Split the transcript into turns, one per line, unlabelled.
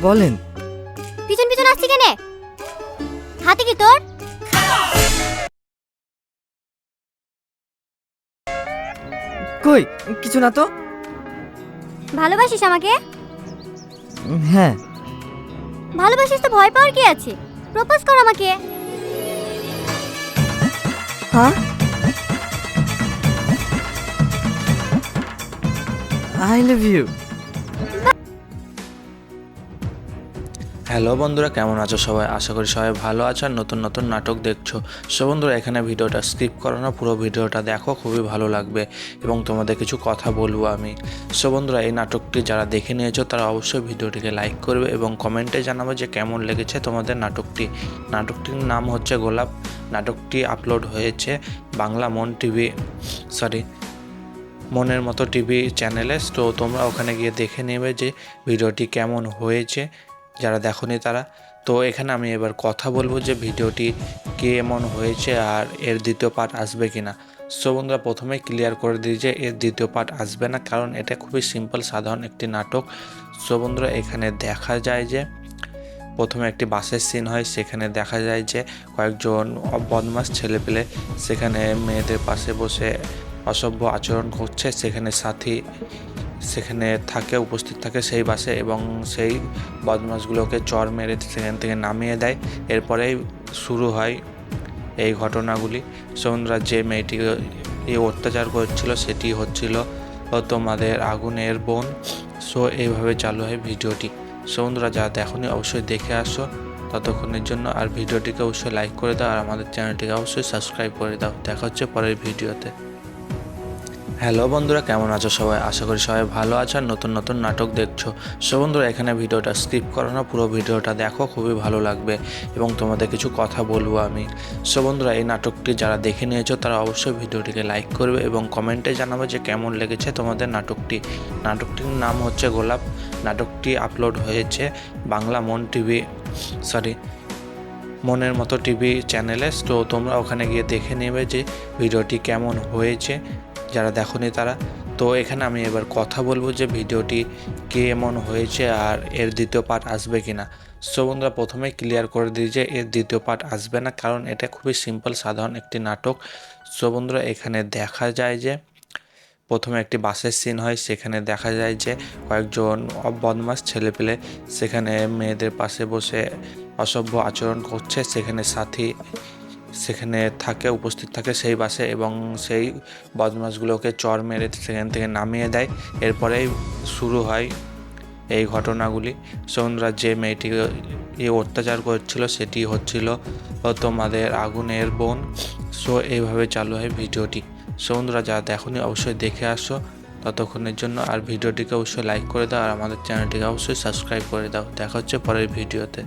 বলেন।
পিছন পিছন আসছি কেনে? হাতে কি তোর?
কই কিছু না তো।
ভালোবাসিস আমাকে?
হ্যাঁ।
ভালোবাসিস তো ভয় পাওয়ার কি আছে? প্রপোজ কর আমাকে।
হ্যাঁ, আই লাভ ইউ।
হ্যালো বন্ধুরা, কেমন আছো সবাই? আশা করি সবাই ভালো আছো আর নতুন নতুন নাটক দেখছো। সো বন্ধুরা, এখানে ভিডিওটা স্কিপ করো না, পুরো ভিডিওটা দেখো, খুবই ভালো লাগবে এবং তোমাদের কিছু কথা বলবো আমি। সো বন্ধুরা, এই নাটকটি যারা দেখে নিয়েছো তারা অবশ্যই ভিডিওটিকে লাইক করবে এবং কমেন্টে জানাবে যে কেমন লেগেছে তোমাদের নাটকটি। নাটকটির নাম হচ্ছে গোলাপ। নাটকটি আপলোড হয়েছে বাংলা মনের মতো টিভি চ্যানেলে। তো তোমরা ওখানে গিয়ে দেখে নেবে যে ভিডিওটি কেমন হয়েছে, যারা দেখোনি তারা। তো এখানে আমি এবার কথা বলবো যে ভিডিওটি কেমন হয়েছে আর এর দ্বিতীয় পার্ট আসবে কিনা। সো বন্ধুরা, প্রথমে ক্লিয়ার করে দিই যে এর দ্বিতীয় পার্ট আসবে না, কারণ এটা খুবই সিম্পল সাধারণ একটি নাটক। সো বন্ধুরা, এখানে দেখা যায় যে প্রথমে একটি বাসের সিন হয়, সেখানে দেখা যায় যে কয়েকজন বদমাস ছেলেপেলে সেখানে মেয়েদের পাশে বসে অসভ্য আচরণ করছে। সেখানে উপস্থিত থাকে সেই বাসে এবং সেই বদমাশগুলোকে চর মেরে সেখান থেকে নামিয়ে দেয়। এরপরেই শুরু হয় এই ঘটনাগুলি। সন্ধ্যা যে মেয়েটি অত্যাচার করছিল সেটি হচ্ছিল তোমাদের আগুনের বোন। সো এইভাবে চালু হয় ভিডিওটি। সন্ধ্যা যা দেখোনি অবশ্যই দেখে আসো ততক্ষণের জন্য, আর ভিডিওটিকে অবশ্যই লাইক করে দাও আর আমাদের চ্যানেলটিকে অবশ্যই সাবস্ক্রাইব করে দাও। দেখা হচ্ছে পরের ভিডিওতে। হ্যালো বন্ধুরা, কেমন আছো সবাই? আশা করি সবাই ভালো আছো আর নতুন নতুন নাটক দেখছো। সো বন্ধুরা, এখানে ভিডিওটা স্কিপ করো না, পুরো ভিডিওটা দেখো, খুবই ভালো লাগবে এবং তোমাদের কিছু কথা বলবো আমি। সো বন্ধুরা, এই নাটকটি যারা দেখে নিয়েছো তারা অবশ্যই ভিডিওটিকে লাইক করবে এবং কমেন্টে জানাবে যে কেমন লেগেছে তোমাদের নাটকটি। নাটকটির নাম হচ্ছে গোলাপ। নাটকটি আপলোড হয়েছে বাংলা মনের মতো টিভি চ্যানেলে। তো তোমরা ওখানে গিয়ে দেখে নেবে যে ভিডিওটি কেমন হয়েছে, যারা দেখোনি তারা। তো এখানে আমি এবার কথা বলবো যে ভিডিওটি কেমন হয়েছে আর এর দ্বিতীয় পার্ট আসবে কিনা। সো বন্ধুরা, প্রথমে ক্লিয়ার করে দিই যে এর দ্বিতীয় পার্ট আসবে না, কারণ এটা খুবই সিম্পল সাধারণ একটি নাটক। সো বন্ধুরা, এখানে দেখা যায় যে প্রথমে একটি বাসের সিন হয়, সেখানে দেখা যায় যে কয়েকজন বদমাস ছেলেপেলে সেখানে মেয়েদের পাশে বসে অসভ্য আচরণ করছে। সেখানে উপস্থিত থাকে সেই বাসে এবং সেই বদমাশগুলোকে চর মেরে সেখান থেকে নামিয়ে দেয়। এরপরেই শুরু হয় এই ঘটনাগুলি। সন্ধ্যা যে মেয়েটি অত্যাচার করছিল সেটি হচ্ছিল তোমাদের আগুনের বোন। সো এইভাবে চালু হয় ভিডিওটি। সন্ধ্যা যা দেখোনি অবশ্যই দেখে আসো ততক্ষণের জন্য, আর ভিডিওটিকে অবশ্যই লাইক করে দাও আর আমাদের চ্যানেলটিকে অবশ্যই সাবস্ক্রাইব করে দাও। দেখা হচ্ছে পরের ভিডিওতে।